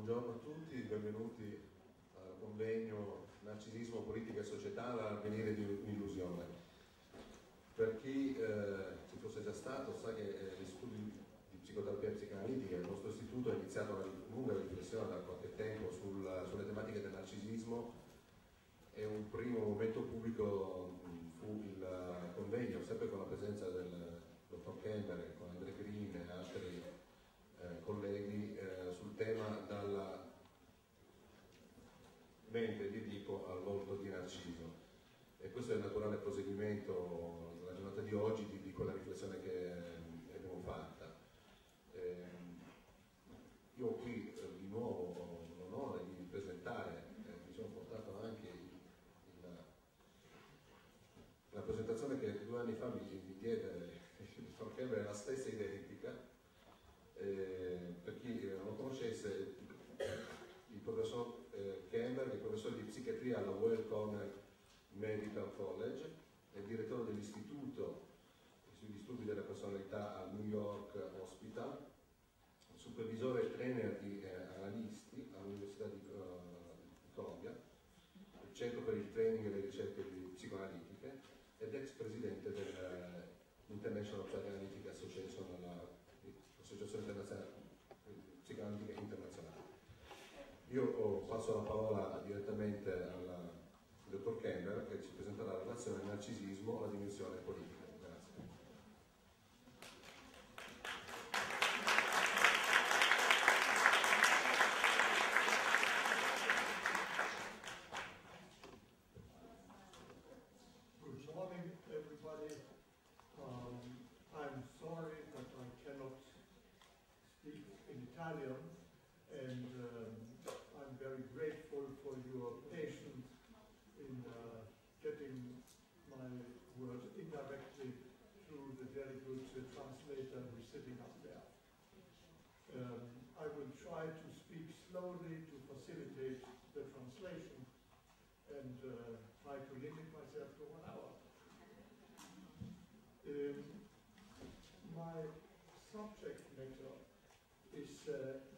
Buongiorno a tutti, benvenuti al convegno Narcisismo, Politica e Società, l'avvenire di un'illusione. Per chi ci fosse già stato sa che l'Istituto di Psicoterapia e Psicanalitica, il nostro istituto, ha iniziato una lunga riflessione da qualche tempo sulle tematiche del narcisismo, e un primo momento pubblico fu il convegno, sempre con la presenza del dottor Kernberg, con Andrea Green e altri colleghi, sul tema dalla mente di Edipo al volto di Narciso. E questo è il naturale proseguimento nella giornata di oggi di quella riflessione che abbiamo fatta. Io qui di nuovo ho l'onore di presentare, mi sono portato anche la presentazione che 2 anni fa mi diede il dottor Kernberg, la stessa identica. Per chi non lo conoscesse, il professor Kernberg è professore di psichiatria alla Weill Cornell Medical College, è direttore dell'Istituto sugli studi della personalità al New York Hospital, supervisore e trainer di analisti all'Università di Columbia, il Centro per il Training e le Ricerche Psicoanalitiche, ed ex presidente dell'International Psychoanalytic Association, l'Associazione Internazionale Psicoanalitica Internazionale. Io passo la parola direttamente al dottor Kernberg, che ci presenterà la relazione narcisismo alla dimensione politica. Grazie. Good morning, everybody. I'm sorry that I cannot speak in Italian, and I'm very grateful for your patience in getting my words indirectly through the very good translator who's sitting up there. I will try to speak slowly to facilitate the translation, and try to limit myself to 1 hour. My subject matter is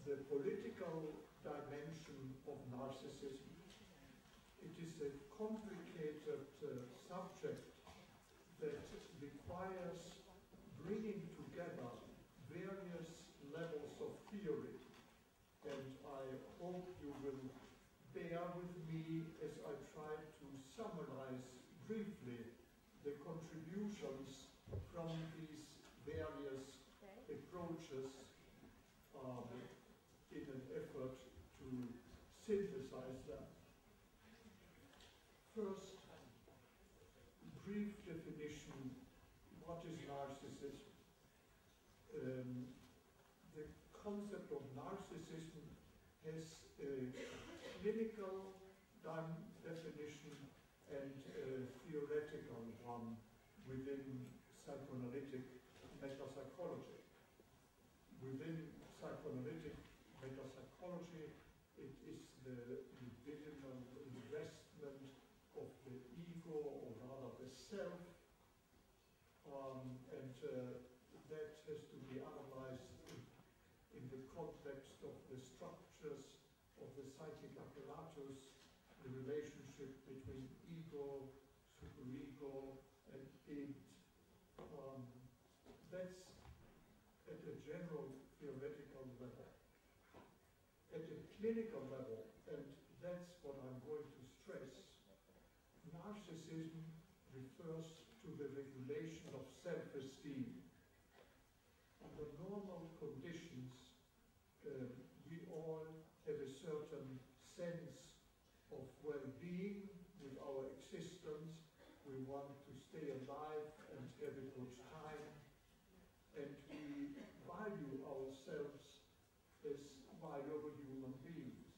the political dimension of narcissism. It is a complicated subject that requires bringing together various levels of theory, and I hope you will bear with me as I try to summarize briefly the contributions from these various approaches in an effort to synthesize them. First, brief definition: what is narcissism? The concept of narcissism has a clinical definition and a theoretical one within psychoanalytic metapsychology. Within psychoanalytic metapsychology, it is the divisional investment of the ego, or rather the self, and that has to be analyzed in the context of the structures of the psychic apparatus, the relationship between ego, superego, and id. That's at a general theoretical level. At a clinical level, and that's what I'm going to stress, narcissism refers to the regulation of self-esteem. Under normal conditions, we all have a certain sense of well-being with our existence. We want to stay alive and have a good time, and we value ourselves as valuable human beings.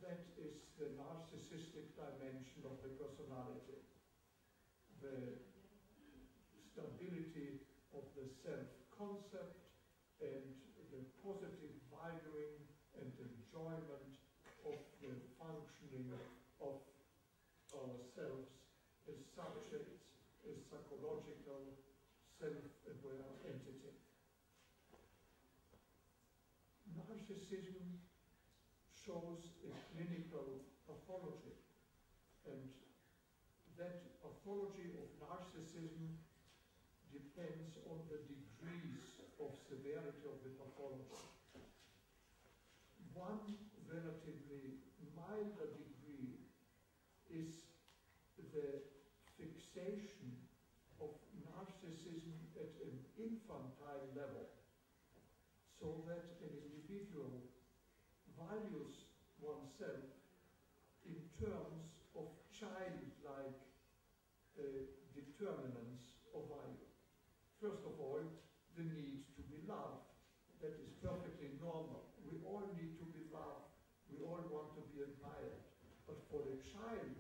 That is the narcissistic dimension of the personality. The stability of the self-concept and the positive valuing and enjoyment of the functioning of ourselves as subjects, as psychological, self-aware entity. Narcissism shows a clinical pathology. And that pathology of narcissism depends on the degrees of severity of the pathology. One relatively milder degree is the fixation of narcissism at an infantile level, so that an individual values oneself in terms of childlike determinants of value. First of all, the need to be loved. That is perfectly normal. We all need to be loved. We all want to be admired. But for a child,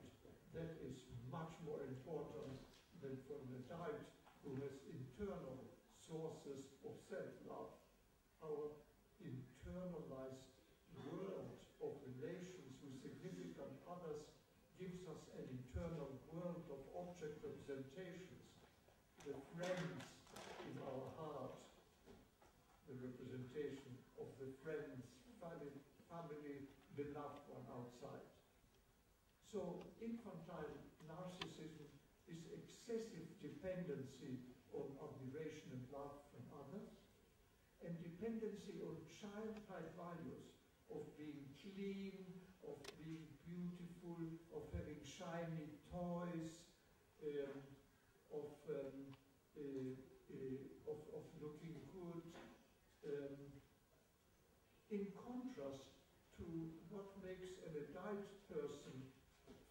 that is much more important than for an adult who has internal sources of self-love. Our internalized world of relations with significant others gives us an internal world of object representations. The friends in our heart, the representation of the friends, family, beloved one outside. So infantile narcissism is excessive dependency on admiration and love from others, and dependency on childlike values of being clean, of being beautiful, of having shiny toys, of looking good, in contrast to what makes an adult person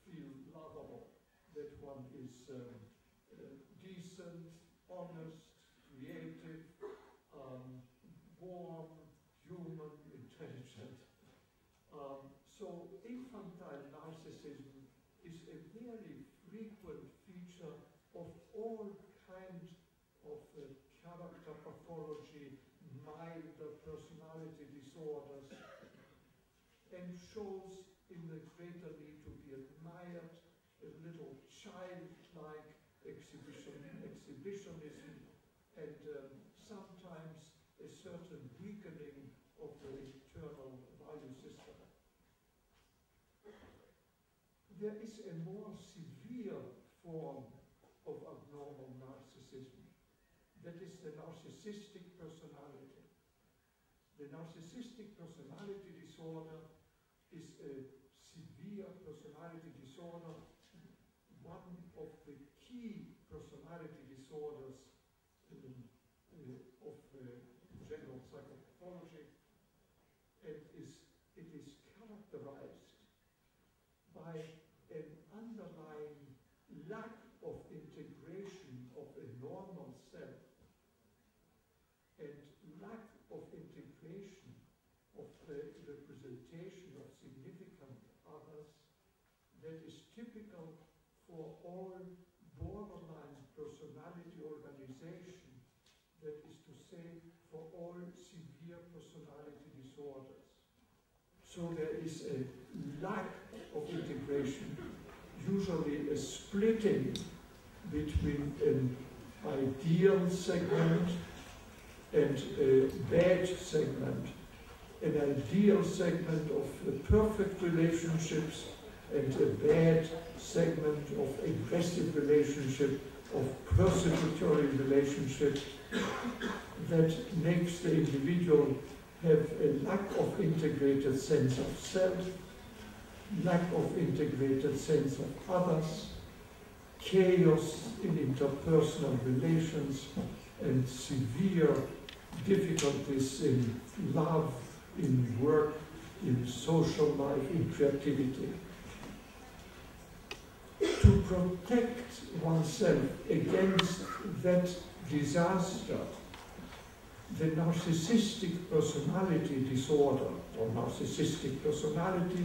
feel lovable, that one is decent, honest, creative, warm, human, intelligent. So infantile narcissism is a very frequent feature of all kinds of character pathology, milder personality disorders, and shows in the greater need to be admired, a little childlike exhibitionism, and sometimes a certain weakening of the internal value system. There is a more severe form of abnormal narcissism. That is the narcissistic personality. The narcissistic personality disorder is a severe personality disorder, one of the key personality disorders of general psychopathology, and it is characterized by an underlying lack of integration of a normal self and lack of integration of the representation of significant others that is typical for all borderline personality organization, that is to say, for all severe personality disorders. So there is a lack of integration, usually a splitting between an ideal segment and a bad segment. An ideal segment of perfect relationships and a bad segment of aggressive relationship, of persecutory relationship, that makes the individual have a lack of integrated sense of self, lack of integrated sense of others, chaos in interpersonal relations, and severe difficulties in love, in work, in social life, in creativity. To protect oneself against that disaster, the narcissistic personality disorder or narcissistic personality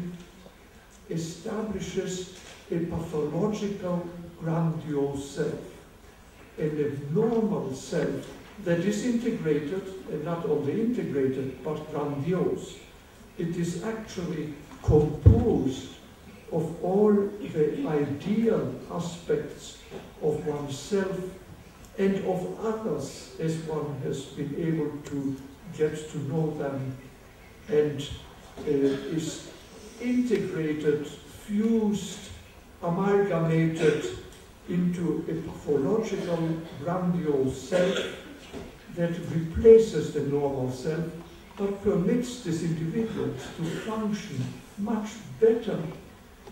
establishes a pathological grandiose self, an abnormal self that is integrated, and not only integrated, but grandiose. It is actually composed of all the ideal aspects of oneself and of others as one has been able to get to know them, and is integrated, fused, amalgamated into a pathological, grandiose self that replaces the normal self, but permits these individuals to function much better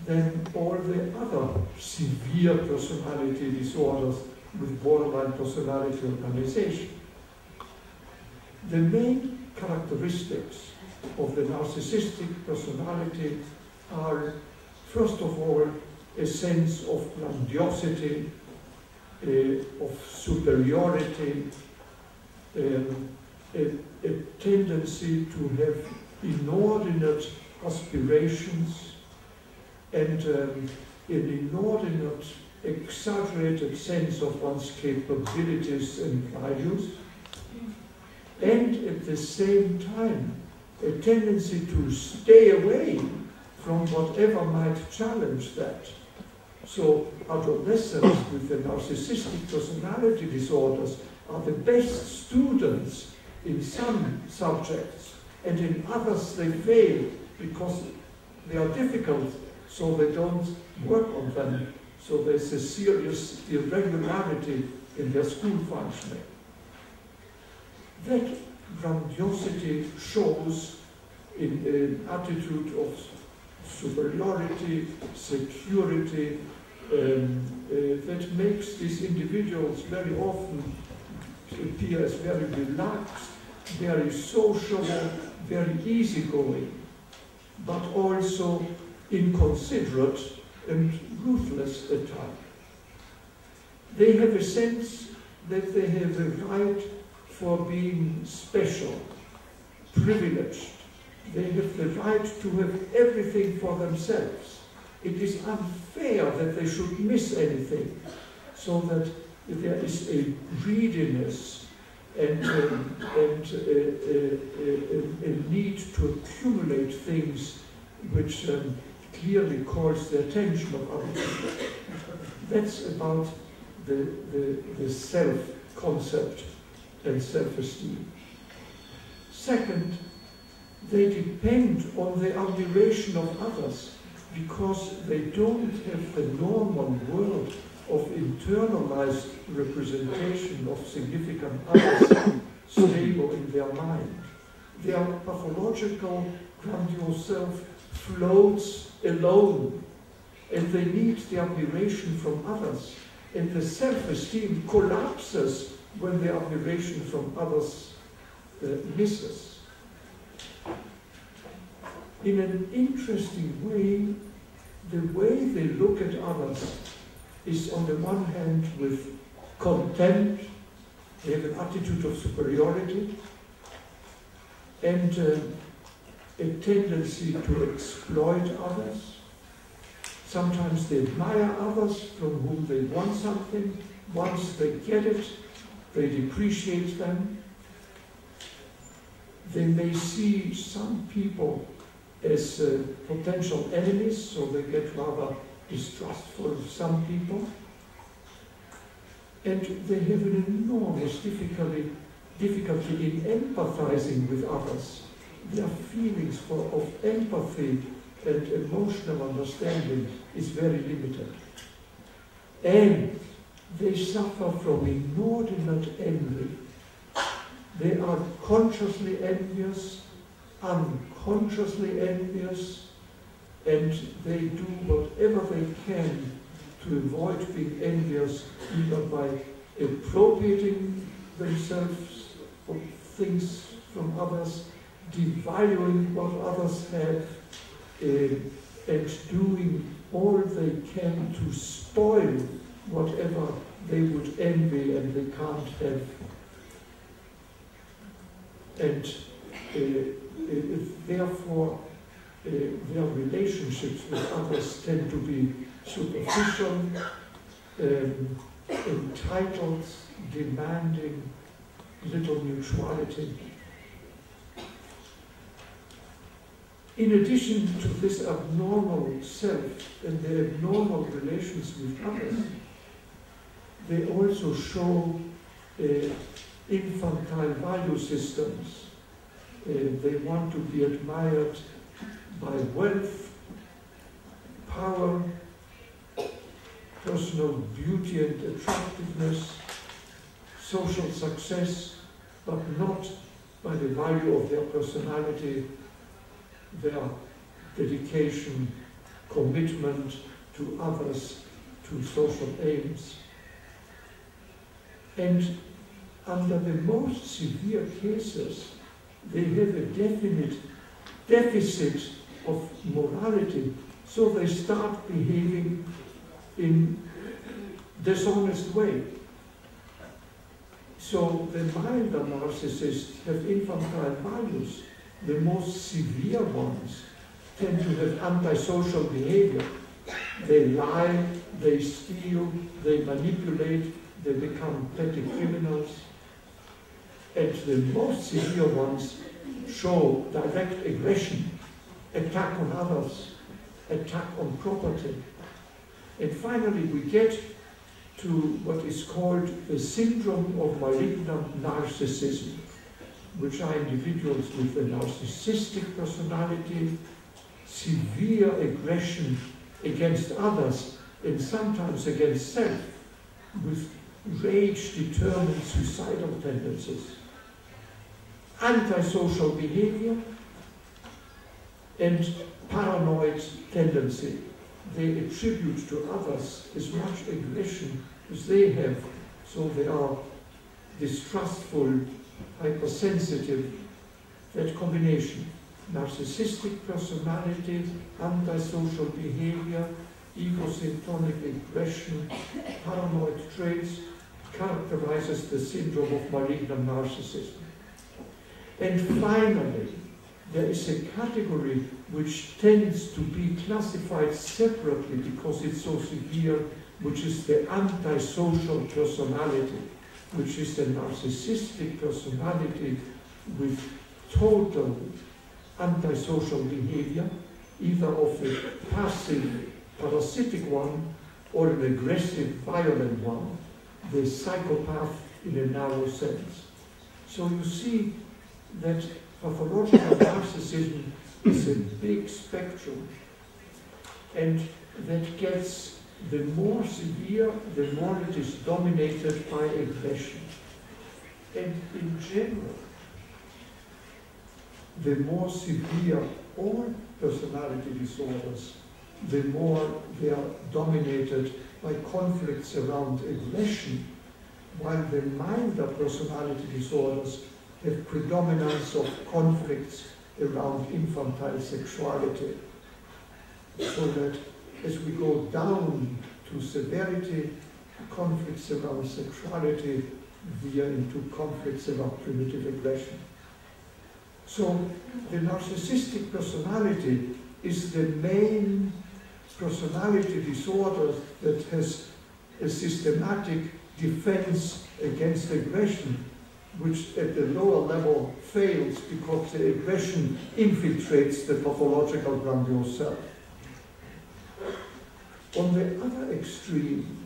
than all the other severe personality disorders with borderline personality organization. The main characteristics of the narcissistic personality are, first of all, a sense of grandiosity, of superiority, a tendency to have inordinate aspirations, and an inordinate, exaggerated sense of one's capabilities and values, and at the same time, a tendency to stay away from whatever might challenge that. So adolescents with the narcissistic personality disorders are the best students in some subjects, and in others they fail because they are difficult, so they don't work on them. So there's a serious irregularity in their school functioning. That grandiosity shows in an attitude of superiority, security, that makes these individuals very often appear as very relaxed, very sociable, very easygoing, but also inconsiderate and ruthless at times. They have a sense that they have a right for being special, privileged. They have the right to have everything for themselves. It is unfair that they should miss anything, so that there is a greediness and a need to accumulate things which clearly calls the attention of other people. That's about the self-concept and self-esteem. Second, they depend on the admiration of others because they don't have the normal world of internalized representation of significant others stable in their mind. Their pathological, grandiose self floats alone, and they need the admiration from others. And the self-esteem collapses when the admiration from others misses. In an interesting way, the way they look at others is on the one hand with contempt, they have an attitude of superiority, and a tendency to exploit others. Sometimes they admire others from whom they want something. Once they get it, they depreciate them. They may see some people as potential enemies, so they get rather distrustful of some people. And they have an enormous difficulty in empathizing with others. Their feelings of empathy and emotional understanding is very limited. And they suffer from inordinate envy. They are consciously envious, unconsciously envious, and they do whatever they can to avoid being envious, either by appropriating themselves of things from others, devaluing what others have, and doing all they can to spoil whatever they would envy and they can't have. And therefore, their relationships with others tend to be superficial, entitled, demanding, little mutuality. In addition to this abnormal self and their abnormal relations with others, they also show infantile value systems. They want to be admired by wealth, power, personal beauty and attractiveness, social success, but not by the value of their personality, their dedication, commitment to others, to social aims. And under the most severe cases, they have a definite deficit of morality, so they start behaving in dishonest way. So the milder narcissists have infantile values. The most severe ones tend to have antisocial behavior. They lie, they steal, they manipulate, they become petty criminals. And the most severe ones show direct aggression, attack on others, attack on property. And finally, we get to what is called the syndrome of malignant narcissism, which are individuals with a narcissistic personality, severe aggression against others, and sometimes against self, with rage-determined suicidal tendencies, antisocial behavior, and paranoid tendency. They attribute to others as much aggression as they have, so they are distrustful, hypersensitive. That combination, narcissistic personality, antisocial behavior, egocentric aggression, paranoid traits, characterizes the syndrome of malignant narcissism. And finally, there is a category which tends to be classified separately because it's so severe, which is the antisocial personality, which is a narcissistic personality with total antisocial behavior, either of a passive, parasitic one or an aggressive, violent one, the psychopath in a narrow sense. So you see that pathological narcissism is a big spectrum, and that gets the more severe, the more it is dominated by aggression. And in general, the more severe all personality disorders, the more they are dominated by conflicts around aggression, while the milder personality disorders have predominance of conflicts around infantile sexuality. So that as we go down to severity, conflicts around sexuality veer into conflicts around primitive aggression. So the narcissistic personality is the main personality disorder that has a systematic defense against aggression, which at the lower level fails because the aggression infiltrates the pathological grandiose self. On the other extreme,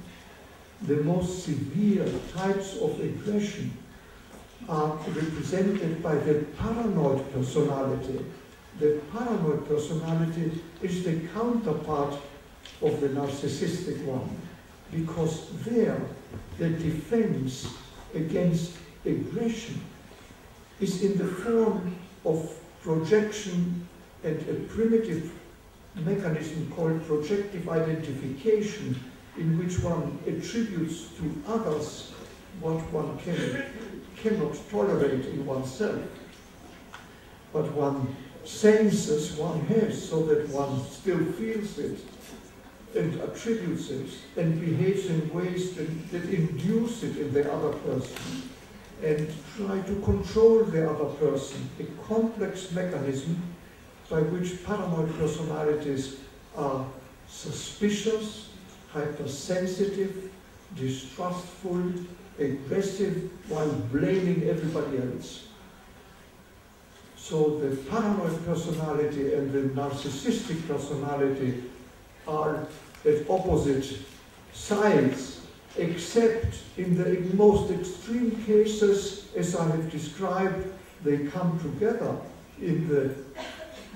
the most severe types of aggression are represented by the paranoid personality. The paranoid personality is the counterpart of the narcissistic one, because there the defense against aggression is in the form of projection and a primitive mechanism called projective identification, in which one attributes to others what one cannot tolerate in oneself, but one senses one has, so that one still feels it and attributes it and behaves in ways that induce it in the other person and try to control the other person, a complex mechanism by which paranoid personalities are suspicious, hypersensitive, distrustful, aggressive, while blaming everybody else. So the paranoid personality and the narcissistic personality are at opposite sides, except in the most extreme cases, as I have described, they come together in the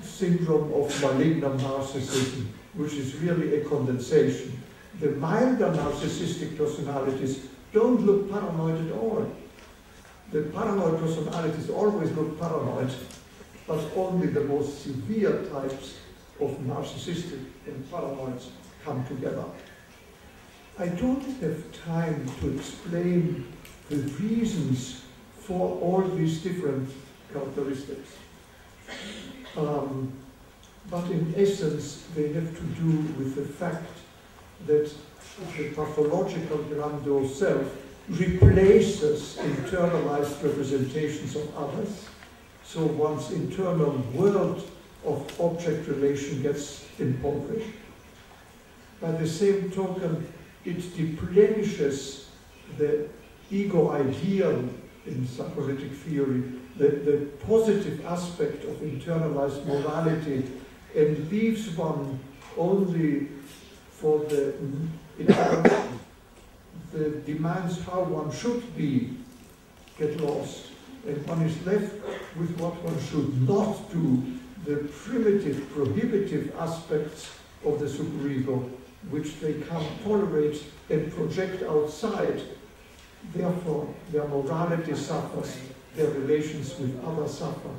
syndrome of malignant narcissism, which is really a condensation. The milder narcissistic personalities don't look paranoid at all. The paranoid personalities always look paranoid, but only the most severe types of narcissistic and paranoids come together. I don't have time to explain the reasons for all these different characteristics. But in essence, they have to do with the fact that the pathological grandiose self replaces internalized representations of others, so one's internal world of object relation gets impoverished. By the same token, it deplenishes the ego ideal in psychoanalytic theory, the positive aspect of internalized morality, and leaves one only for the demands how one should be get lost, and one is left with what one should not do, the primitive, prohibitive aspects of the superego, which they can't tolerate and project outside. Therefore, their morality suffers, their relations with others suffer.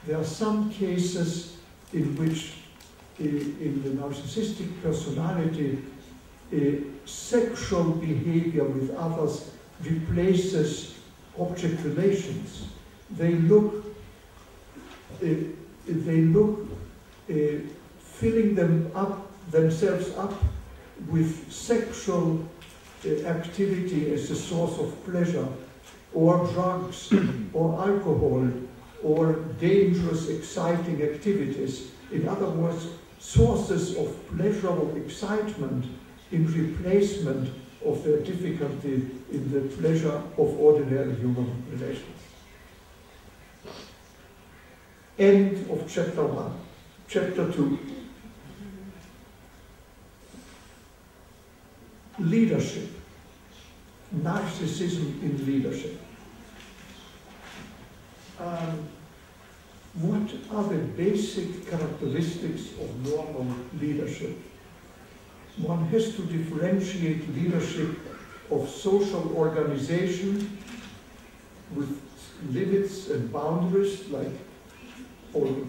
There are some cases in which, in the narcissistic personality, sexual behavior with others replaces object relations. They look filling themselves up with sexual activity as a source of pleasure, or drugs, or alcohol, or dangerous, exciting activities. In other words, sources of pleasurable excitement in replacement of their difficulty in the pleasure of ordinary human relations. End of chapter 1. Chapter 2. Leadership. Narcissism in leadership. What are the basic characteristics of normal leadership? One has to differentiate leadership of social organization with limits and boundaries, like all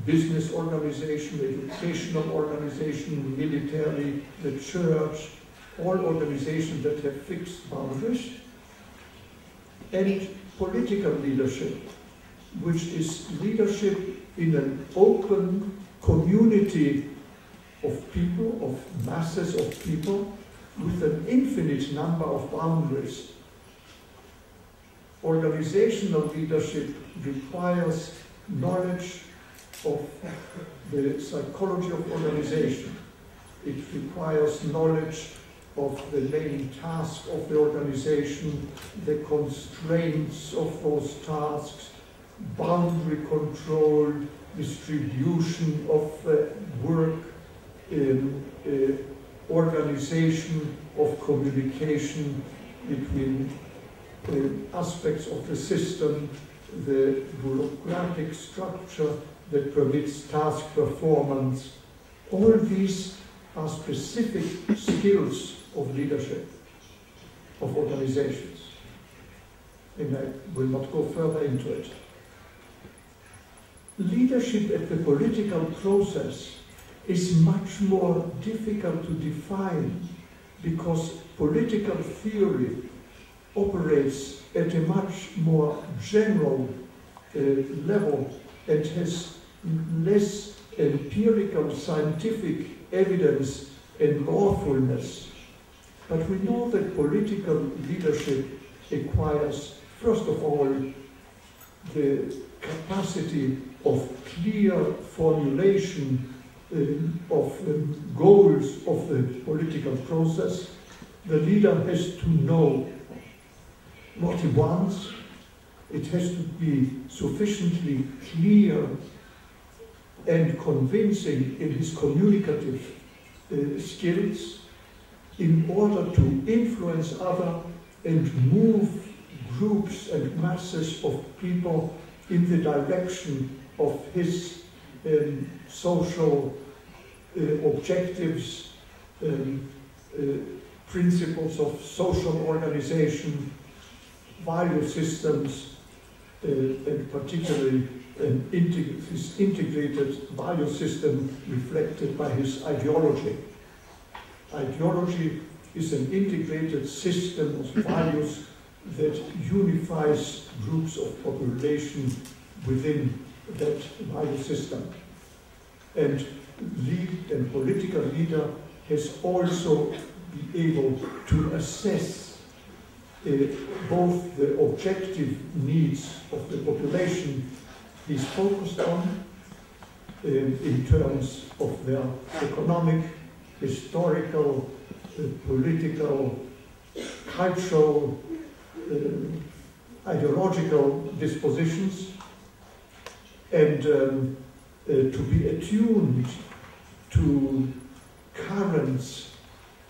business organization, educational organization, military, the church, all organizations that have fixed boundaries, and political leadership, which is leadership in an open community of people, of masses of people, with an infinite number of boundaries. Organizational leadership requires knowledge of the psychology of organization. It requires knowledge of the main task of the organization, the constraints of those tasks, boundary control, distribution of work, organization of communication between aspects of the system, the bureaucratic structure that permits task performance. All these are specific skills of leadership, of organizations. And I will not go further into it. Leadership at the political process is much more difficult to define because political theory operates at a much more general level and has less empirical scientific evidence and lawfulness. But we know that political leadership acquires, first of all, the capacity of clear formulation of goals of the political process. The leader has to know what he wants. It has to be sufficiently clear and convincing in his communicative skills in order to influence others and move groups and masses of people in the direction of his social objectives, principles of social organization, value systems, and particularly his integrated value system reflected by his ideology. Ideology is an integrated system of values that unifies groups of population within that value system. And political leader has also been able to assess both the objective needs of the population he's focused on in terms of their economic, historical, political, cultural, ideological dispositions, and to be attuned to currents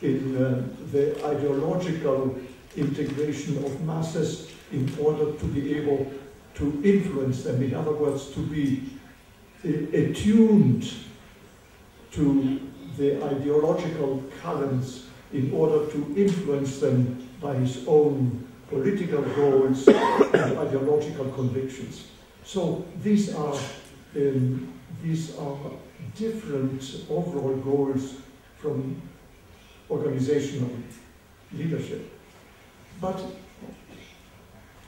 in the ideological integration of masses in order to be able to influence them. In other words, to be attuned to the ideological currents in order to influence them by his own political goals and ideological convictions. So these are different overall goals from organizational leadership. But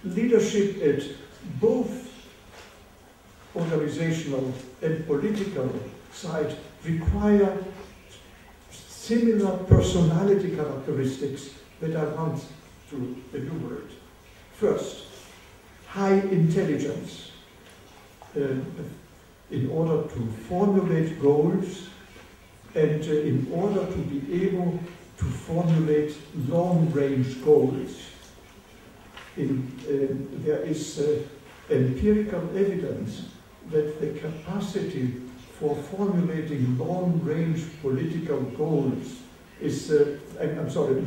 leadership at both organizational and political side require similar personality characteristics that I want to enumerate. First, high intelligence in order to formulate goals and in order to be able to formulate long-range goals. There is empirical evidence that the capacity for formulating long-range political goals is,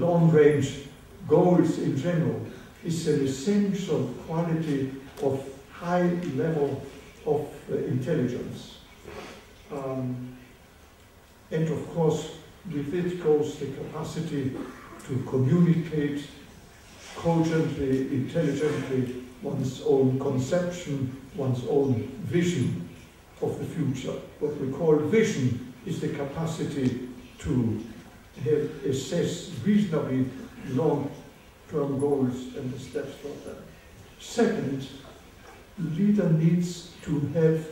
long-range goals in general, is an essential quality of high level of intelligence. And of course, with it goes the capacity to communicate cogently, intelligently, one's own conception, one's own vision of the future. What we call vision is the capacity to assess reasonably long-term goals and the steps for them. Second, leader needs to have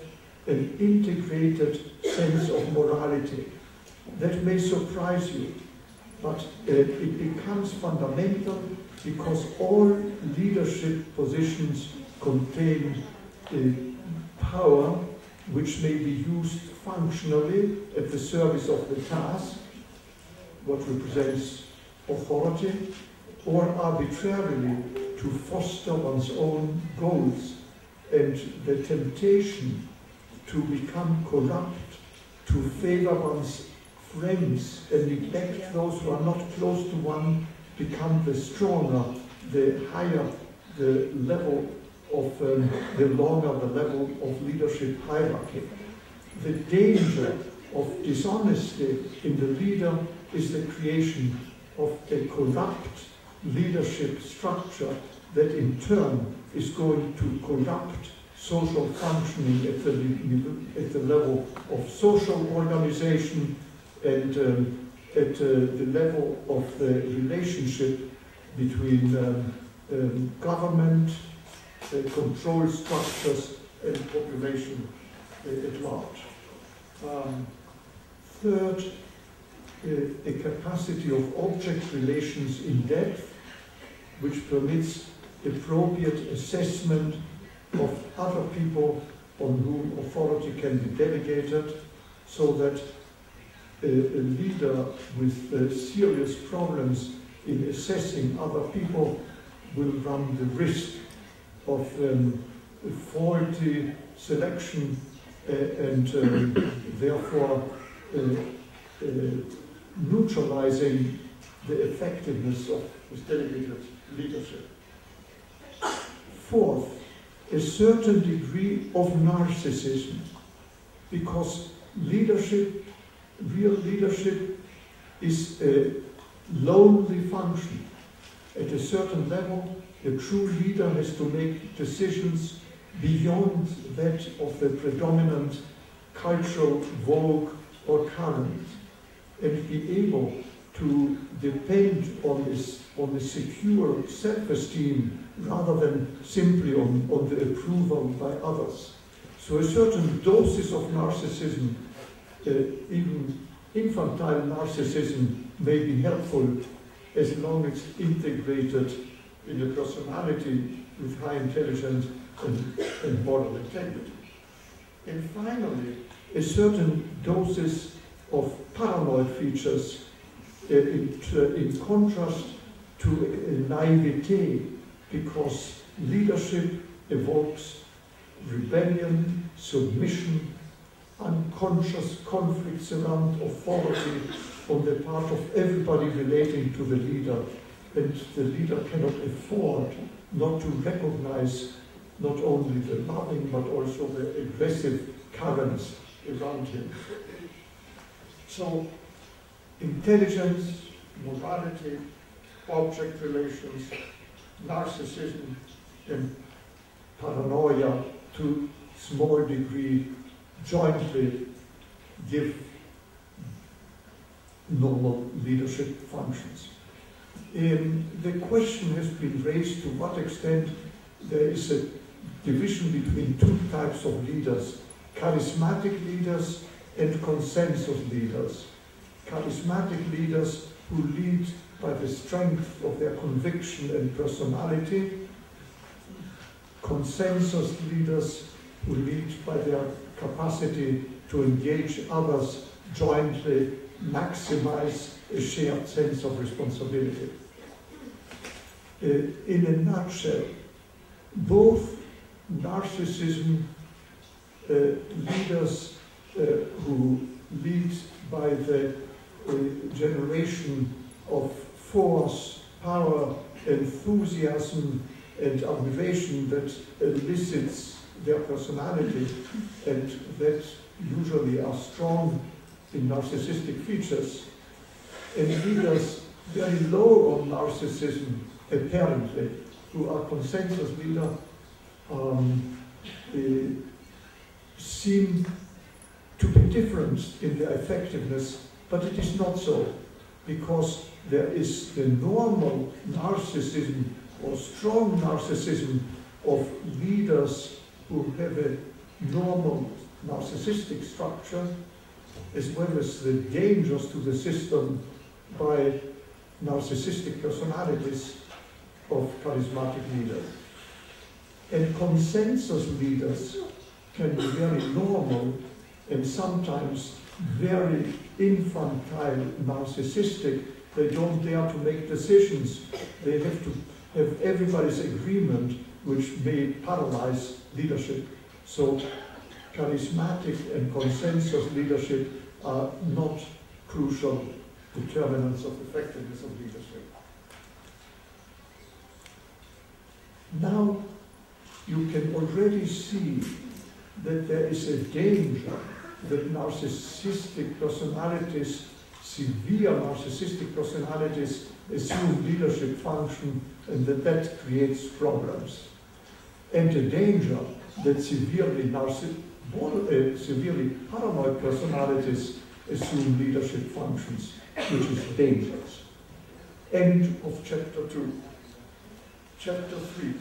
an integrated sense of morality. That may surprise you, but it becomes fundamental because all leadership positions contain power which may be used functionally at the service of the task, what represents authority, or arbitrarily to foster one's own goals, and the temptation to become corrupt, to favor one's friends and neglect those who are not close to one, become the stronger, the higher the level of, the longer the level of leadership hierarchy. The danger of dishonesty in the leader is the creation of a corrupt leadership structure that in turn is going to corrupt social functioning at the level of social organization and at the level of the relationship between government, control structures, and population at large. Third, a capacity of object relations in depth, which permits appropriate assessment of other people on whom authority can be delegated, so that a leader with serious problems in assessing other people will run the risk of faulty selection and therefore neutralizing the effectiveness of his delegated leadership. Fourth, a certain degree of narcissism, because leadership, real leadership, is a lonely function. At a certain level, the true leader has to make decisions beyond that of the predominant cultural vogue or current, and be able to depend on the secure self-esteem rather than simply on the approval by others. So a certain doses of narcissism, even infantile narcissism, may be helpful as long as integrated in a personality with high intelligence and moral integrity. And finally, a certain doses of paranoid features in contrast to naivete, because leadership evokes rebellion, submission, unconscious conflicts around authority on the part of everybody relating to the leader, and the leader cannot afford not to recognize not only the loving but also the aggressive currents around him. So, intelligence, morality, object relations, narcissism, and paranoia to small degree jointly give normal leadership functions. The question has been raised to what extent there is a division between two types of leaders: charismatic leaders and consensus leaders. Charismatic leaders who lead by the strength of their conviction and personality. Consensus leaders who lead by their capacity to engage others jointly, maximize a shared sense of responsibility. In a nutshell, both narcissism leaders who lead by the generation of force, power, enthusiasm, and motivation that elicits their personality and that usually are strong in narcissistic features, and leaders very low on narcissism, apparently, who are consensus leader, seem to be different in their effectiveness, but it is not so, because there is the normal narcissism or strong narcissism of leaders who have a normal narcissistic structure, as well as the dangers to the system by narcissistic personalities of charismatic leaders. And consensus leaders can be very normal and sometimes very infantile, narcissistic. They don't dare to make decisions. They have to have everybody's agreement, which may paralyze leadership. So charismatic and consensus leadership are not crucial determinants of effectiveness of leadership. Now you can already see that there is a danger that narcissistic personalities, severe narcissistic personalities, assume leadership function, and that creates problems. And a danger that severely paranoid personalities assume leadership functions, which is dangerous. End of chapter 2. Chapter 3.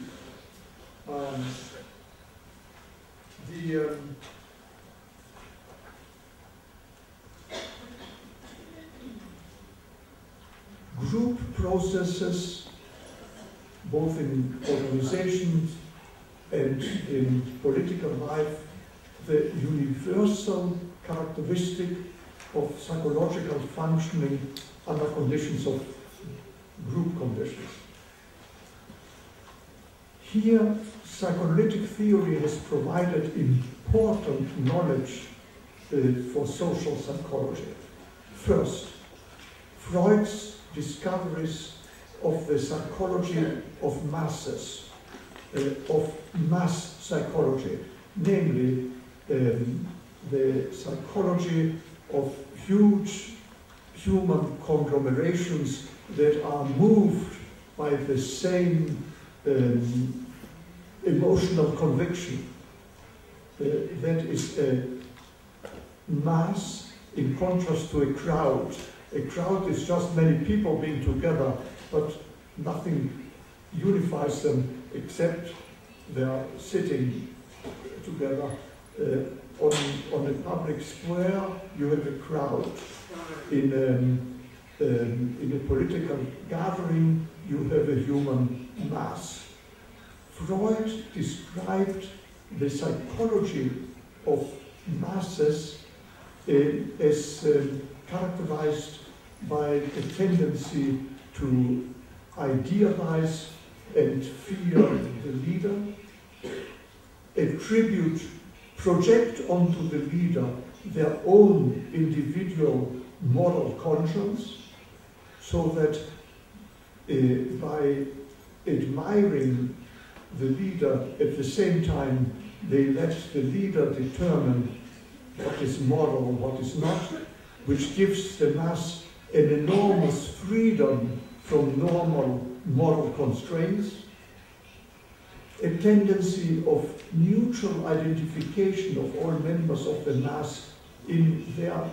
Group processes, both in organizations and in political life, the universal characteristic of psychological functioning under conditions of group conditions. Here, psychoanalytic theory has provided important knowledge for social psychology. First, Freud's discoveries of the psychology of masses, of mass psychology, namely the psychology of huge human conglomerations that are moved by the same emotional conviction. That is a mass in contrast to a crowd. A crowd is just many people being together, but nothing unifies them except they are sitting together. On a public square, you have a crowd. In a political gathering, you have a human mass. Freud described the psychology of masses as characterized by a tendency to idealize and fear the leader, attribute, project onto the leader their own individual moral conscience, so that by admiring the leader at the same time they let the leader determine what is moral, what is not, which gives the mass an enormous freedom from normal moral constraints, a tendency of mutual identification of all members of the mass in their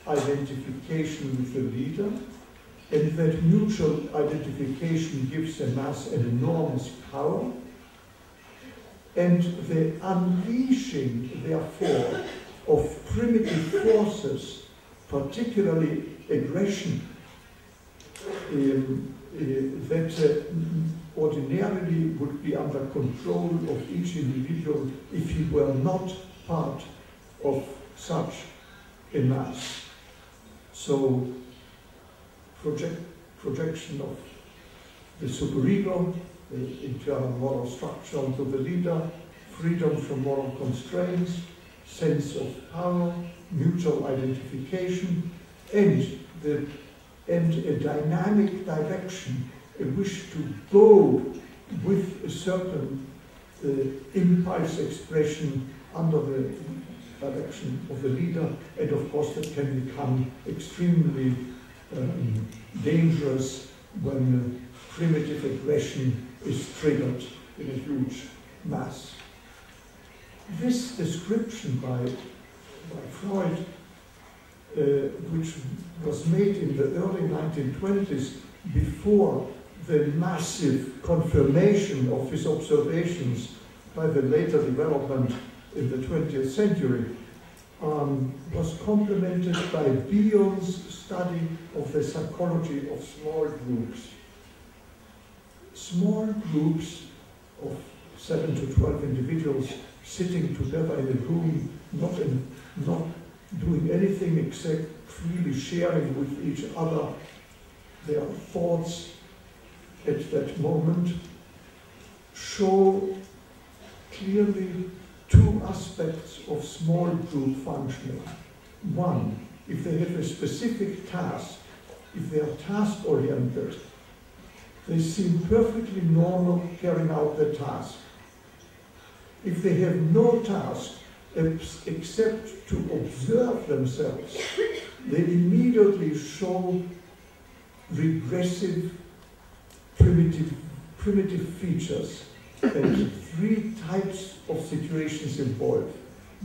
identification with the leader, and that mutual identification gives the mass an enormous power, and the unleashing, therefore, of primitive forces, particularly aggression, that ordinarily would be under control of each individual if he were not part of such a mass. So, projection of the superego, the internal moral structure onto the leader, freedom from moral constraints, sense of power, mutual identification, and a dynamic direction, a wish to go with a certain impulse expression under the direction of the leader, and of course that can become extremely dangerous when primitive aggression is triggered in a huge mass. This description by Freud, which was made in the early 1920s, before the massive confirmation of his observations by the later development in the 20th century, was complemented by Bion's study of the psychology of small groups. Small groups of 7 to 12 individuals sitting together in a room, not doing anything except freely sharing with each other their thoughts at that moment, show clearly two aspects of small group functioning. One, if they have a specific task, if they are task-oriented, they seem perfectly normal carrying out their task. If they have no task except to observe themselves, they immediately show regressive, primitive features, and three types of situations involved.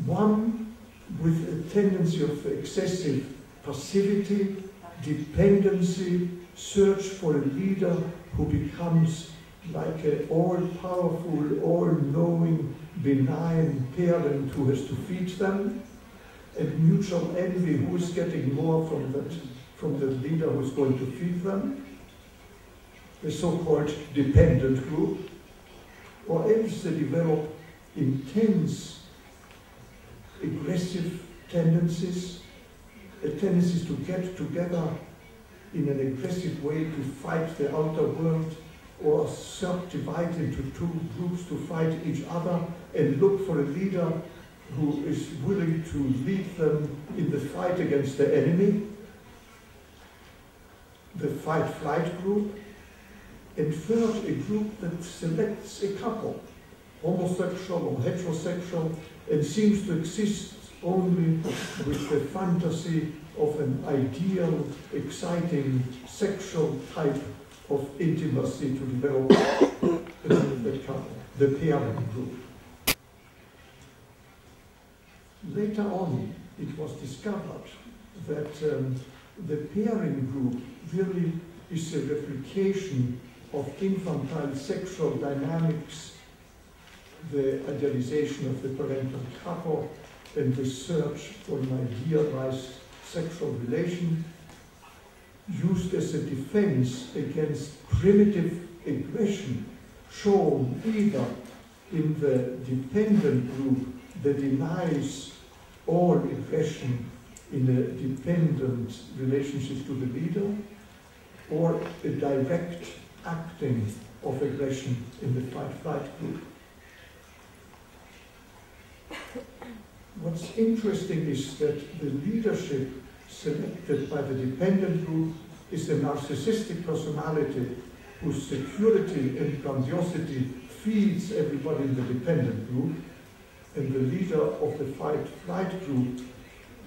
One with a tendency of excessive passivity, dependency, search for a leader who becomes like an all-powerful, all-knowing, benign parent who has to feed them, and mutual envy, who is getting more from the leader who is going to feed them, the so-called dependent group, or else they develop intense aggressive tendencies, tendencies to get together in an aggressive way to fight the outer world, or subdivide into two groups to fight each other and look for a leader who is willing to lead them in the fight against the enemy, the fight-flight group. And third, a group that selects a couple homosexual or heterosexual, and seems to exist only with the fantasy of an ideal, exciting sexual type of intimacy to develop the pairing group. Later on, it was discovered that the pairing group really is a replication of infantile sexual dynamics, the idealization of the parental couple, and the search for an idealized sexual relation, used as a defense against primitive aggression shown either in the dependent group that denies all aggression in a dependent relationship to the leader, or a direct acting of aggression in the fight-flight group. What's interesting is that the leadership selected by the dependent group is a narcissistic personality whose security and grandiosity feeds everybody in the dependent group, and the leader of the fight-flight group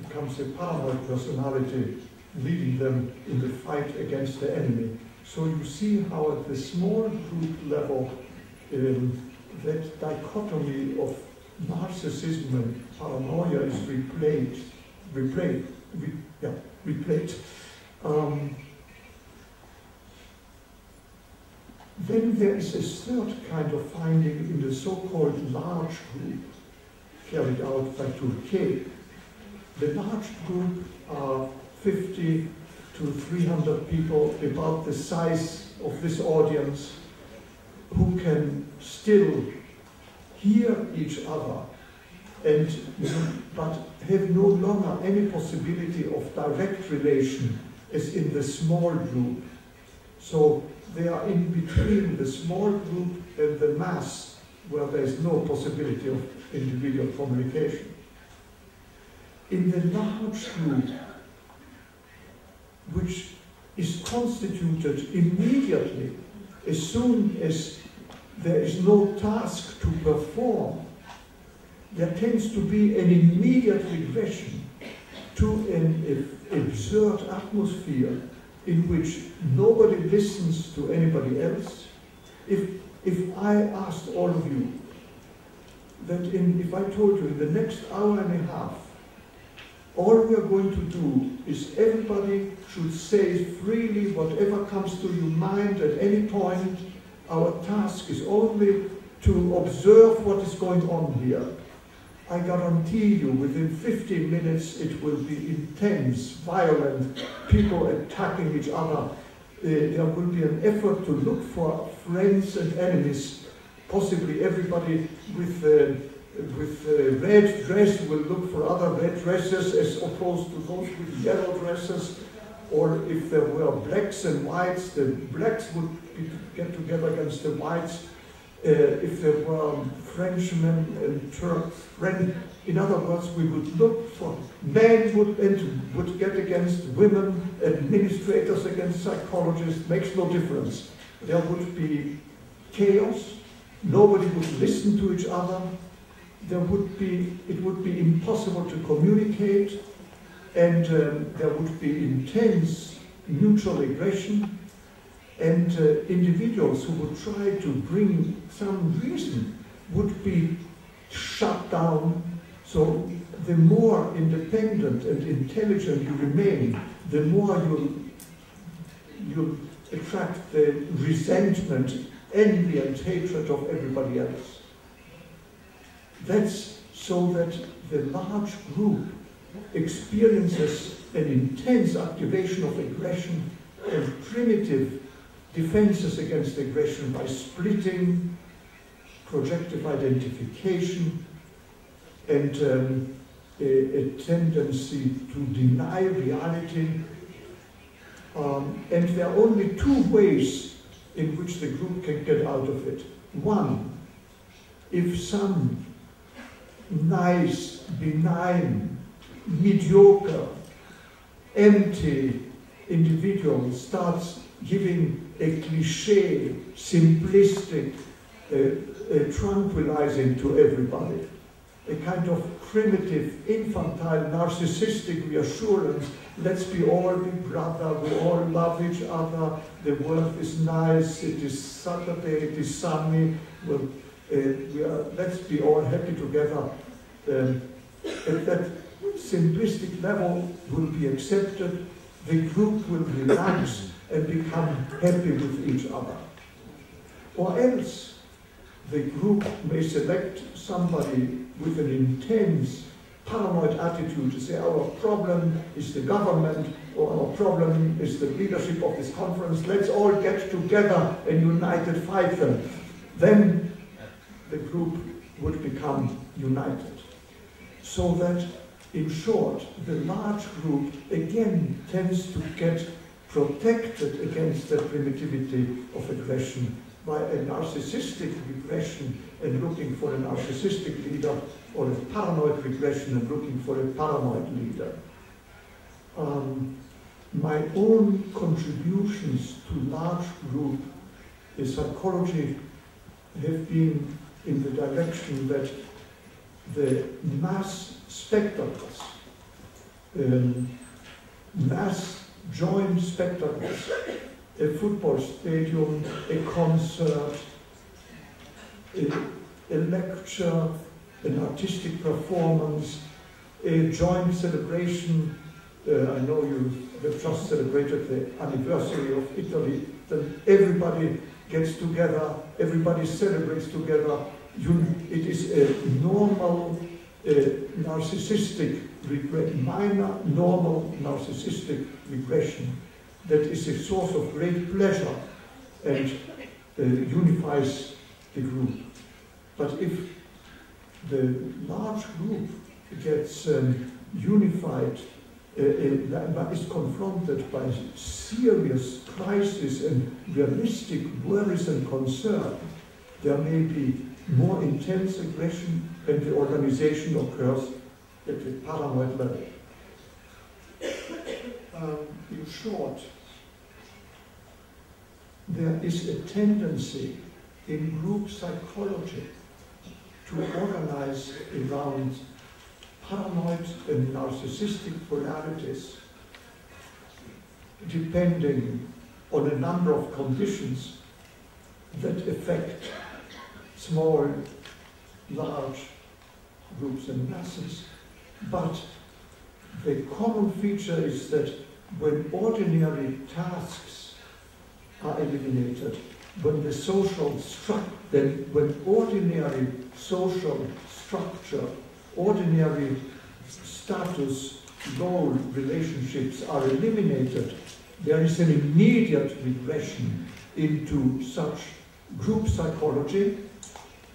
becomes a paranoid personality, leading them in the fight against the enemy. So you see how at the small group level, that dichotomy of narcissism and paranoia is replayed. Then there is a third kind of finding in the so-called large group carried out by Turin. The large group are 50 to 300 people, about the size of this audience, who can still hear each other, and but have no longer any possibility of direct relation as in the small group. So they are in between the small group and the mass, where there is no possibility of individual communication. In the large group, which is constituted immediately as soon as there is no task to perform, there tends to be an immediate regression to an absurd atmosphere in which nobody listens to anybody else. If I asked all of you that if I told you in the next hour and a half, all we are going to do is everybody should say freely whatever comes to your mind at any point. Our task is only to observe what is going on here. I guarantee you, within 15 minutes, it will be intense, violent, people attacking each other. There will be an effort to look for friends and enemies. Possibly everybody with red dress will look for other red dresses as opposed to those with yellow dresses. Or if there were blacks and whites, the blacks would get together against the whites. If there were Frenchmen and Turks, in other words, we would look for men would get against women, administrators against psychologists, makes no difference. There would be chaos, nobody would listen to each other, it would be impossible to communicate, and there would be intense mutual aggression, and individuals who would try to bring some reason would be shut down. So the more independent and intelligent you remain, the more you'll attract the resentment, envy and hatred of everybody else. That's so that the large group experiences an intense activation of aggression and primitive defenses against aggression by splitting, projective identification, and a tendency to deny reality. And there are only two ways in which the group can get out of it. One, if some nice, benign, mediocre, empty individual starts giving a cliché, simplistic, tranquilizing to everybody, a kind of primitive, infantile, narcissistic reassurance. Let's be all be brother, we all love each other, the world is nice, it is Saturday, it is sunny, well, let's be all happy together. At that simplistic level will be accepted, the group will relax and become happy with each other. Or else, the group may select somebody with an intense paranoid attitude to say our problem is the government or our problem is the leadership of this conference. Let's all get together and united fight them. Then the group would become united. So that, in short, the large group again tends to get protected against that primitivity of aggression by a narcissistic regression and looking for a narcissistic leader, or a paranoid regression and looking for a paranoid leader. My own contributions to large group psychology have been in the direction that the mass spectacles, mass joint spectacles, a football stadium, a concert, a lecture, an artistic performance, a joint celebration. I know you have just celebrated the anniversary of Italy. Then everybody gets together, everybody celebrates together. It is a normal narcissistic regression, minor normal narcissistic regression that is a source of great pleasure and unifies the group. But if the large group gets unified, is confronted by serious crisis and realistic worries and concern, there may be more intense aggression and the organization occurs at the paranoid level. In short, there is a tendency in group psychology to organize around paranoid and narcissistic polarities, depending on a number of conditions that affect small, large groups and masses. But the common feature is that when ordinary tasks are eliminated, when ordinary social structure, ordinary status, role relationships are eliminated, there is an immediate regression into such group psychology,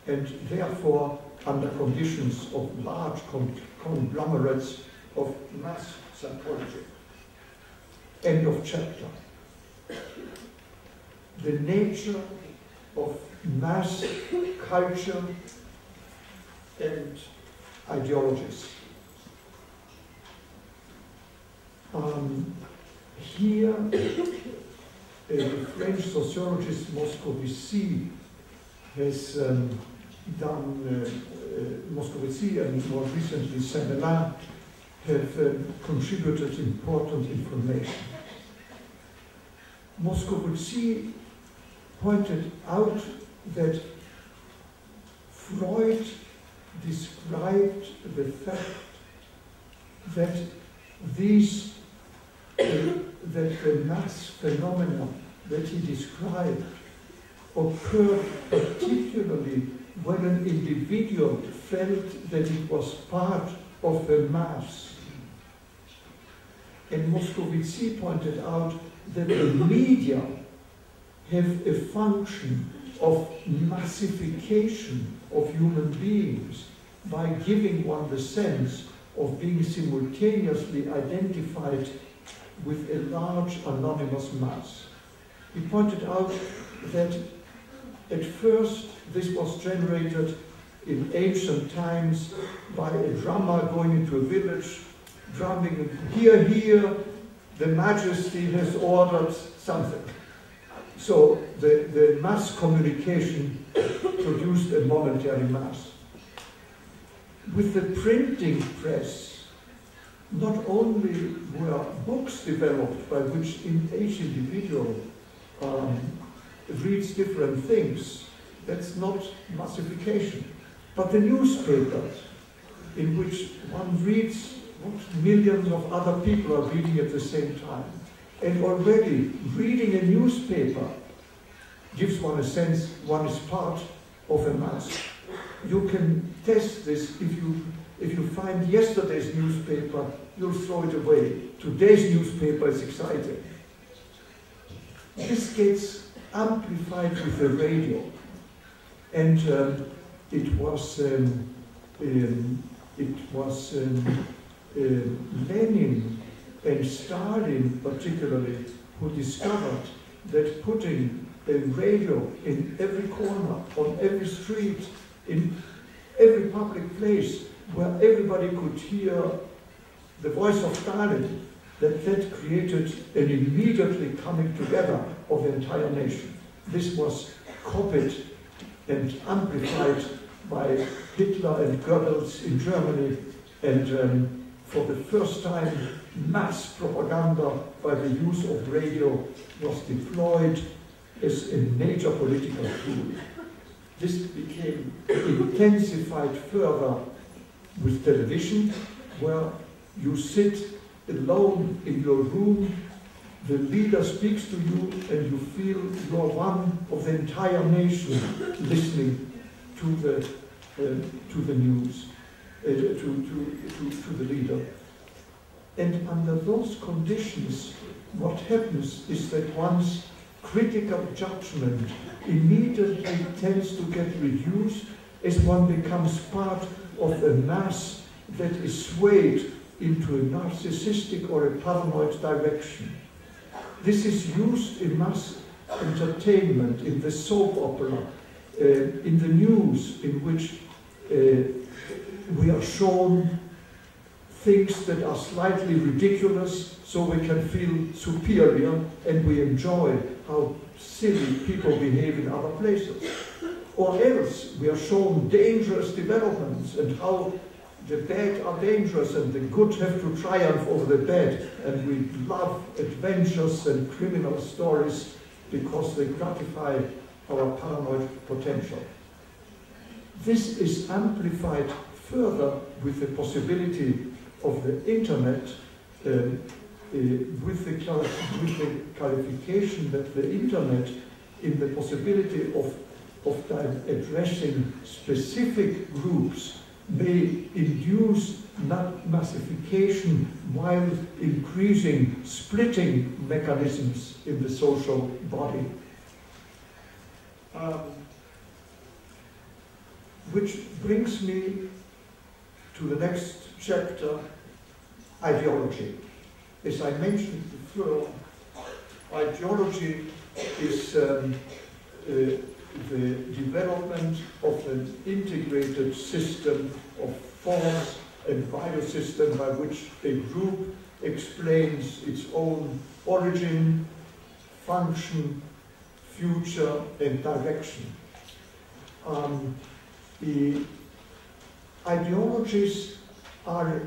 and therefore under conditions of large conglomerates of mass psychology. End of chapter. The nature of mass culture and ideologies. Here, the French sociologist Moscovici has done, Moscovici and more recently Saint-Melin have contributed important information. Moscovici pointed out that Freud described the fact that that the mass phenomena that he described occurred particularly when an individual felt that it was part of the mass. And Moscovici pointed out that the media have a function of massification of human beings by giving one the sense of being simultaneously identified with a large anonymous mass. He pointed out that at first this was generated in ancient times by a drummer going into a village, drumming, "Hear, hear, the Majesty has ordered something." So the mass communication produced a momentary mass. With the printing press, not only were books developed by which each individual reads different things, that's not massification, but the newspapers, in which one reads what millions of other people are reading at the same time. And already reading a newspaper gives one a sense one is part of a mass. You can test this if you find yesterday's newspaper, you'll throw it away. Today's newspaper is exciting. This gets amplified with the radio. And it was Lenin and Stalin particularly who discovered that putting a radio in every corner, on every street, in every public place where everybody could hear the voice of Stalin, that created an immediately coming together of the entire nation. This was copied and amplified by Hitler and Goebbels in Germany, and for the first time mass propaganda by the use of radio was deployed as a major political tool. This became intensified further with television, where you sit alone in your room, the leader speaks to you, and you feel you're one of the entire nation listening to the news, to the leader. And under those conditions, what happens is that one's critical judgment immediately tends to get reduced as one becomes part of a mass that is swayed into a narcissistic or a paranoid direction. This is used in mass entertainment, in the soap opera, in the news, in which we are shown things that are slightly ridiculous so we can feel superior, and we enjoy how silly people behave in other places. Or else we are shown dangerous developments and how the bad are dangerous and the good have to triumph over the bad, and we love adventures and criminal stories because they gratify our paranoid potential. This is amplified further with the possibility of the internet, with the qualification that the internet, in the possibility of addressing specific groups, may induce massification while increasing splitting mechanisms in the social body. Which brings me to the next chapter, ideology. As I mentioned before, ideology is the development of an integrated system of force and value system by which a group explains its own origin, function, future, and direction. The ideologies are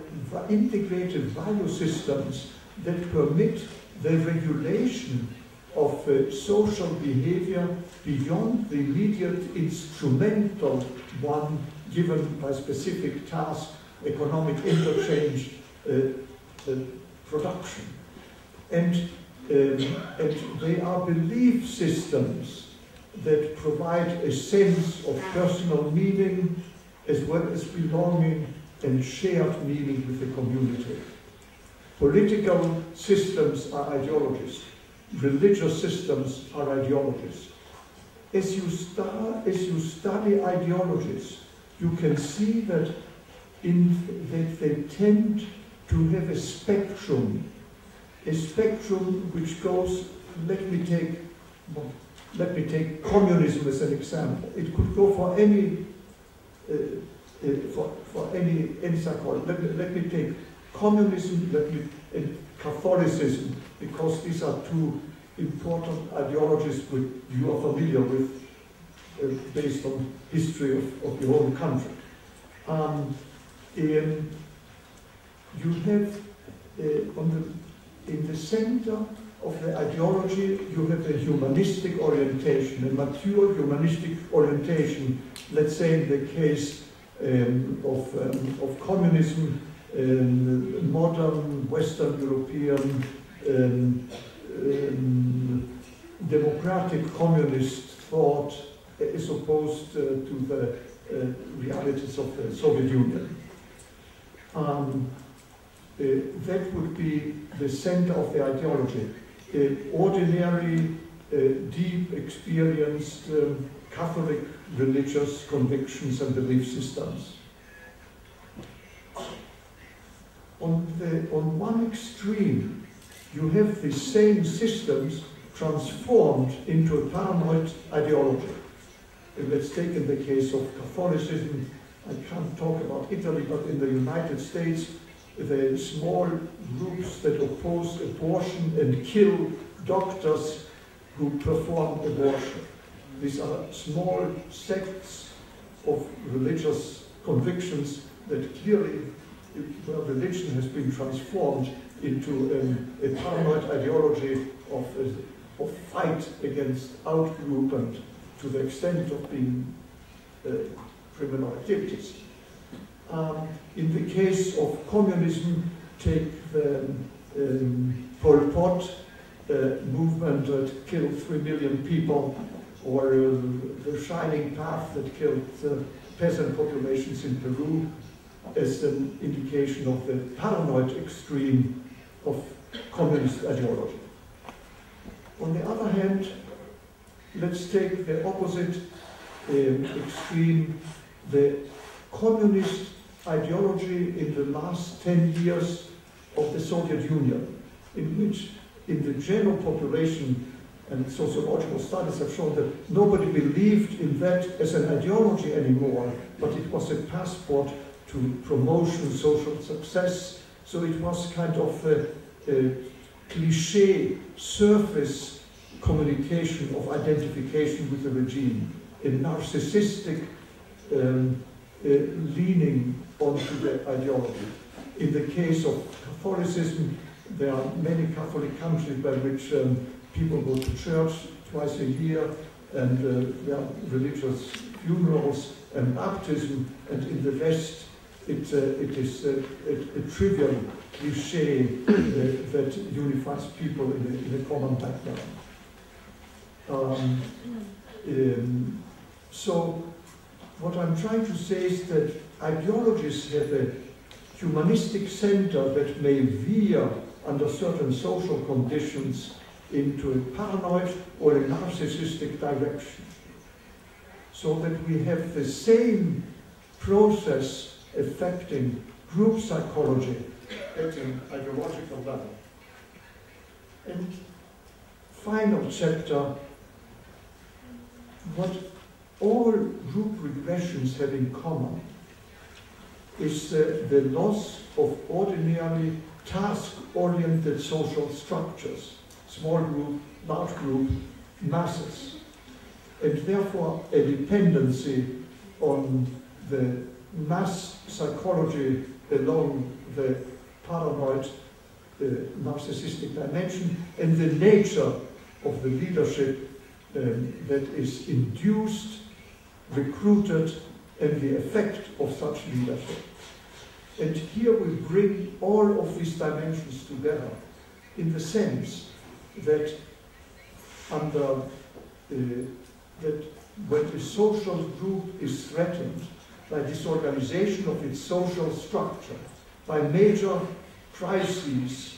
integrated value systems that permit the regulation of social behavior beyond the immediate instrumental one given by specific task, economic interchange, production. And they are belief systems that provide a sense of personal meaning as well as belonging and shared meaning with the community. Political systems are ideologies. Religious systems are ideologies. As you study ideologies, you can see that they tend to have a spectrum which goes. Let me take communism as an example. It could go for any psychology. Let me take communism. And Catholicism, because these are two important ideologies which you are familiar with, based on history of your own country. You have in the center of the ideology, you have a humanistic orientation, a mature humanistic orientation. Let's say in the case of communism, modern Western European democratic communist thought is opposed to the realities of the Soviet Union. That would be the center of the ideology. Ordinary, deep, experienced Catholic religious convictions and belief systems. On one extreme, you have the same systems transformed into a paranoid ideology. Let's take in the case of Catholicism, I can't talk about Italy, but in the United States, the small groups that oppose abortion and kill doctors who perform abortion. These are small sects of religious convictions that clearly, where religion has been transformed into a paranoid ideology of fight against out-group and to the extent of being criminal activities. In the case of communism, take the Pol Pot movement that killed 3 million people, or the Shining Path that killed peasant populations in Peru, as an indication of the paranoid extreme of communist ideology. On the other hand, let's take the opposite extreme, the communist ideology in the last 10 years of the Soviet Union, in which in the general population, and sociological studies have shown that nobody believed in that as an ideology anymore, but it was a passport to promotion, social success. So it was kind of a cliché, surface communication of identification with the regime, a narcissistic leaning onto the ideology. In the case of Catholicism, there are many Catholic countries by which people go to church twice a year, and there are religious funerals and baptism, and in the West it is a trivial cliché that unifies people in a common background. So what I'm trying to say is that ideologies have a humanistic center that may veer under certain social conditions into a paranoid or a narcissistic direction. So that we have the same process affecting group psychology at an ideological level. And final chapter, what all group regressions have in common is the loss of ordinarily task-oriented social structures, small group, large group, masses, and therefore a dependency on the mass psychology along the paranoid narcissistic dimension and the nature of the leadership that is induced, recruited, and the effect of such leadership. And here we bring all of these dimensions together in the sense that that when a social group is threatened by disorganization of its social structure, by major crises,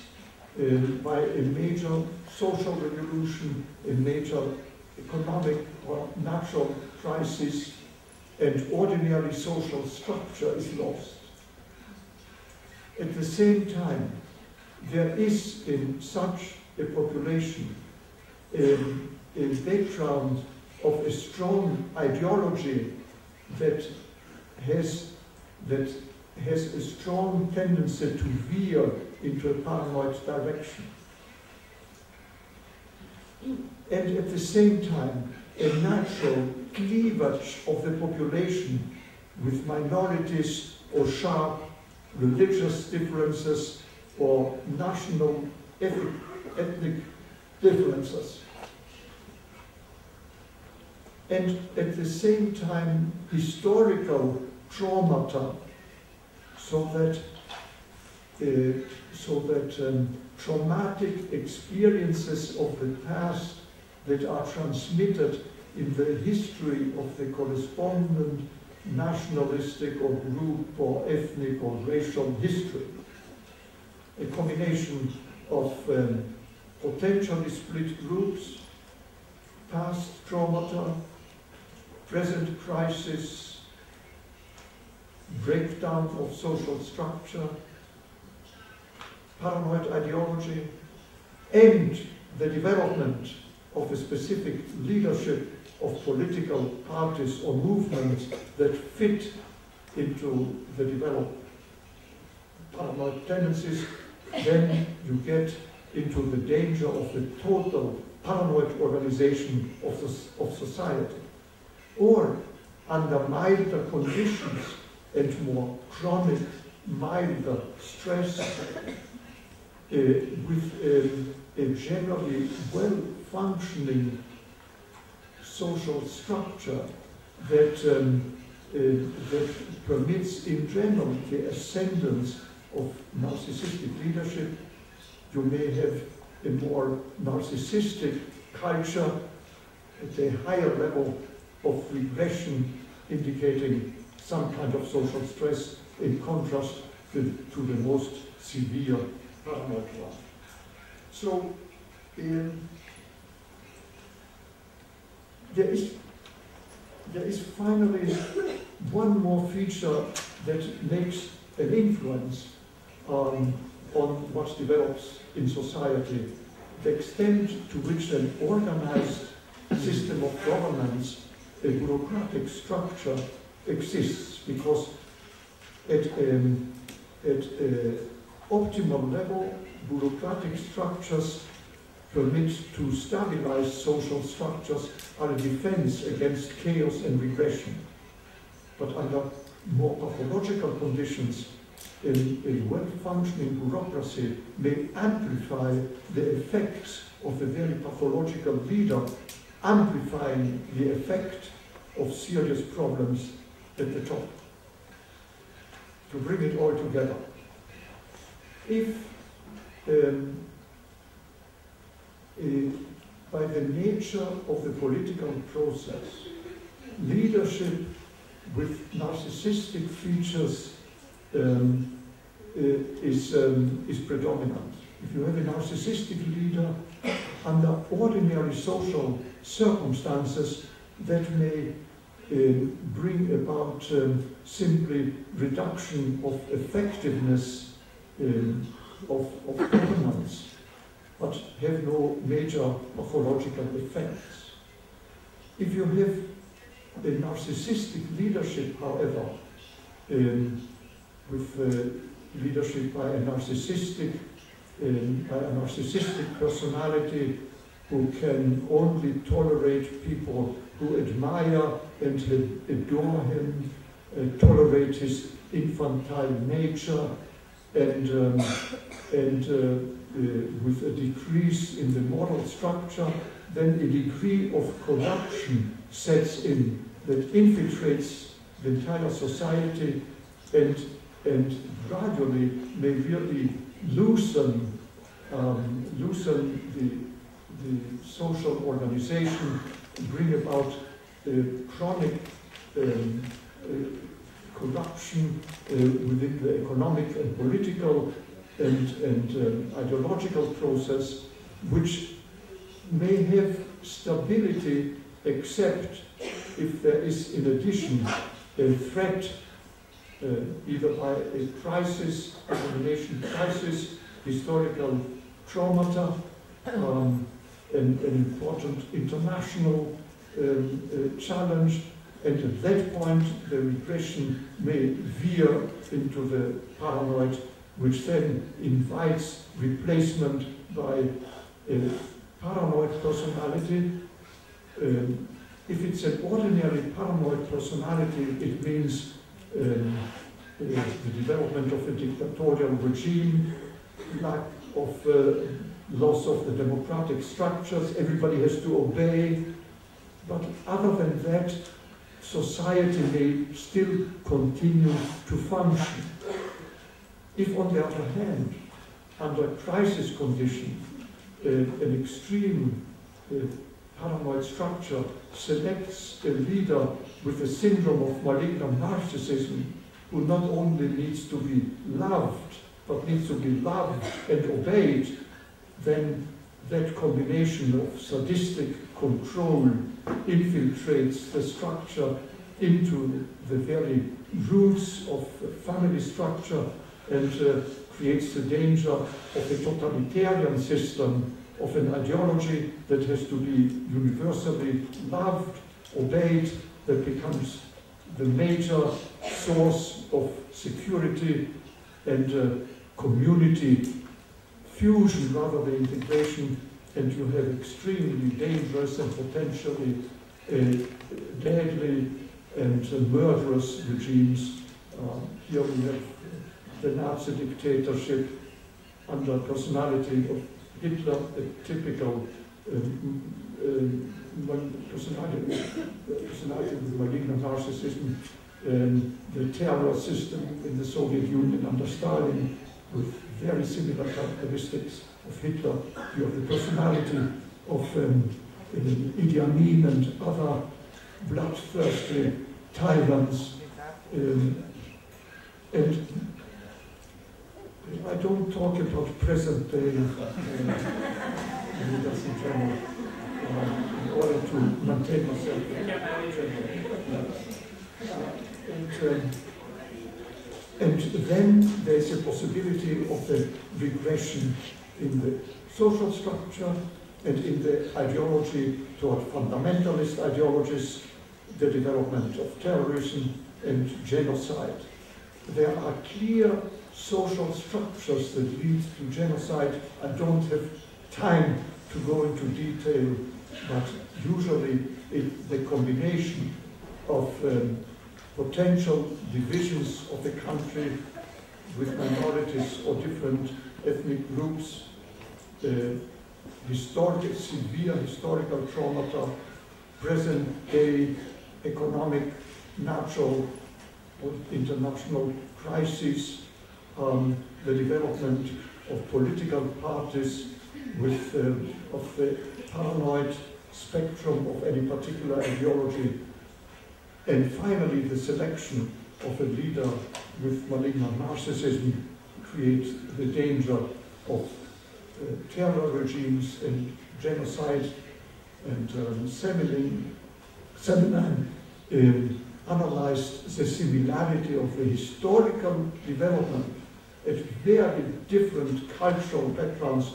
by a major social revolution, a major economic or natural crisis, and ordinary social structure is lost. At the same time, there is in such a population a background of a strong ideology that has a strong tendency to veer into a paranoid direction. and at the same time a natural cleavage of the population with minorities or sharp religious differences or national ethnic differences. And at the same time historical traumata, so that traumatic experiences of the past that are transmitted in the history of the correspondent nationalistic or group or ethnic or racial history. A combination of potentially split groups, past traumata, present crisis, breakdown of social structure, paranoid ideology, and the development of a specific leadership of political parties or movements that fit into the developed paranoid tendencies, then you get into the danger of the total paranoid organization of society. Or under milder conditions and more chronic, milder stress, with a generally well-functioning social structure that permits in general the ascendance of narcissistic leadership. You may have a more narcissistic culture at a higher level of regression, indicating some kind of social stress in contrast to the most severe paranoid one. So there is finally one more feature that makes an influence on what develops in society. The extent to which an organized system of governance, a bureaucratic structure, exists, because at optimal level, bureaucratic structures permit to stabilize social structures, are a defense against chaos and regression. But under more pathological conditions, a well-functioning bureaucracy may amplify the effects of the very pathological leader, amplifying the effect of serious problems at the top. To bring it all together, if by the nature of the political process, leadership with narcissistic features is predominant. If you have a narcissistic leader under ordinary social circumstances, that may bring about simply reduction of effectiveness of governance, but have no major pathological effects. If you have a narcissistic leadership, however, with leadership by a narcissistic personality who can only tolerate people who admire and adore him, tolerate his infantile nature, and with a decrease in the moral structure, then a degree of corruption sets in that infiltrates the entire society and gradually may really loosen the social organization, bring about chronic corruption within the economic and political and ideological process, which may have stability except if there is in addition a threat either by a crisis, a domination crisis, historical traumata, an important international challenge, and at that point the regression may veer into the paranoid, which then invites replacement by paranoid personality. If it's an ordinary paranoid personality, it means the development of a dictatorial regime, lack of loss of the democratic structures, everybody has to obey. But other than that, society may still continue to function. If, on the other hand, under crisis condition, an extreme paranoid structure selects a leader with a syndrome of malignant narcissism, who not only needs to be loved, but needs to be loved and obeyed, then that combination of sadistic control infiltrates the structure into the very roots of family structure and creates the danger of a totalitarian system, of an ideology that has to be universally loved, obeyed, that becomes the major source of security and community fusion rather than integration, and you have extremely dangerous and potentially deadly and murderous regimes. Here we have the Nazi dictatorship under personality of Hitler, a typical personality with malignant narcissism, the terror system in the Soviet Union under Stalin with very similar characteristics of Hitler. You have the personality of Idi Amin and other bloodthirsty tyrants. And I don't talk about present day leaders in general in order to maintain myself. And then there's a possibility of a regression in the social structure and in the ideology toward fundamentalist ideologies, the development of terrorism and genocide. There are clear social structures that lead to genocide. I don't have time to go into detail, but usually the combination of potential divisions of the country with minorities or different ethnic groups, severe historical traumata, present-day economic, natural, or international crises, the development of political parties with of the paranoid spectrum of any particular ideology, and finally the selection of a leader with malignant narcissism creates the danger of terror regimes and genocide. And Semelin analyzed the similarity of the historical development at very different cultural backgrounds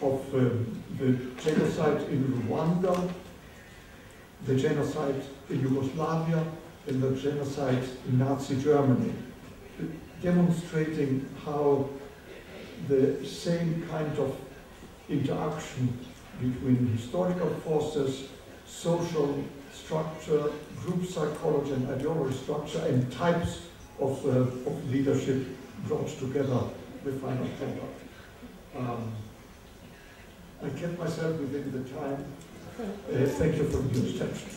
of the genocide in Rwanda, the genocide in Yugoslavia, and the genocide in Nazi Germany, demonstrating how the same kind of interaction between historical forces, social structure, group psychology and ideology structure, and types of leadership brought together the final product. I kept myself within the time. Thank you for your attention.